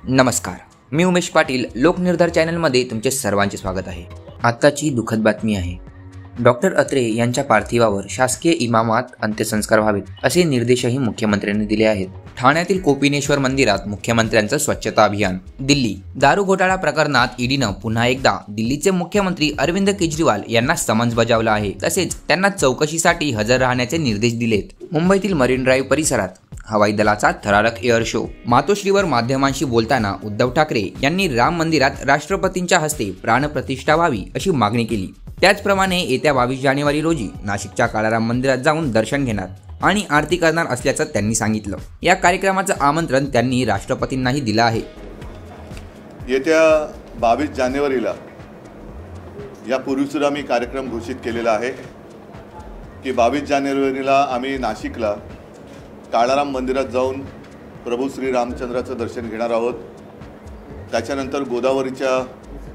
नमस्कार, मी उमेश पाटील. लोकनिर्धार चॅनलमध्ये तुमचे सर्वांचे स्वागत आहे. आत्ताची दुःखद बातमी आहे. डॉक्टर अत्रे यांच्या पार्थिवावर शासकीय इमामात अंत्यसंस्कार व्हावेत असे निर्देशही मुख्यमंत्र्यांनी दिले आहेत. ठाण्यातील कोपिनेश्वर मंदिरात मुख्यमंत्र्यांचं स्वच्छता अभियान. दिल्ली दारू घोटाळा प्रकरणात ईडीनं पुन्हा एकदा दिल्लीचे मुख्यमंत्री अरविंद केजरीवाल यांना समन्स बजावलं आहे. तसेच त्यांना चौकशीसाठी हजर राहण्याचे निर्देश दिलेत. मुंबईतील मरीन ड्राईव्ह परिसरात हवाई दलाचा थरारक एअर शो. मातोश्रीवर माध्यमांशी बोलताना उद्धव ठाकरे यांनी राम मंदिरात राष्ट्रपतींच्या हस्ते प्राणप्रतिष्ठा व्हावी अशी मागणी केली. त्याचप्रमाणे येत्या 22 जानेवारी रोजी नाशिकच्या काळाराम मंदिरात जाऊन दर्शन घेणार आणि आरती करणार असल्याचं त्यांनी सांगितलं. या कार्यक्रमाचं आमंत्रण त्यांनी राष्ट्रपतींनाही दिलं आहे. येत्या 22 जानेवारीला यापूर्वी सुद्धा मी कार्यक्रम घोषित केलेला आहे की 22 जानेवारीला आम्ही नाशिकला काळाराम मंदिरात जाऊन प्रभू श्री रामचंद्राचं दर्शन घेणार आहोत. त्याच्यानंतर गोदावरीच्या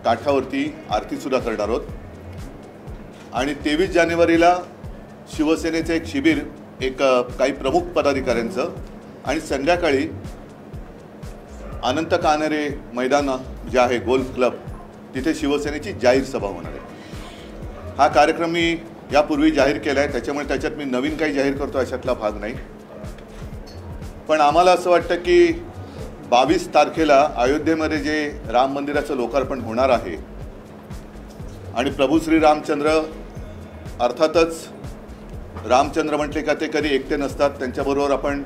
काठावरती आरतीसुद्धा करणार आहोत. आणि 23 जानेवारीला शिवसेनेचं एक शिबिर काही प्रमुख पदाधिकाऱ्यांचं आणि संध्याकाळी अनंत कानरे मैदान जे आहे गोल्फ क्लब तिथे शिवसेनेची जाहीर सभा होणार आहे. हा कार्यक्रम मी यापूर्वी जाहीर केला आहे, त्याच्यामुळे त्याच्यात मी नवीन काही जाहीर करतो अशातला भाग नाही. पण आम्हाला असं वाटतं की 22 तारखेला अयोध्येमध्ये जे राम मंदिराचं लोकार्पण होणार आहे आणि प्रभू श्री रामचंद्र, अर्थातच रामचंद्र म्हटले का ते कधी एकटे नसतात, त्यांच्याबरोबर आपण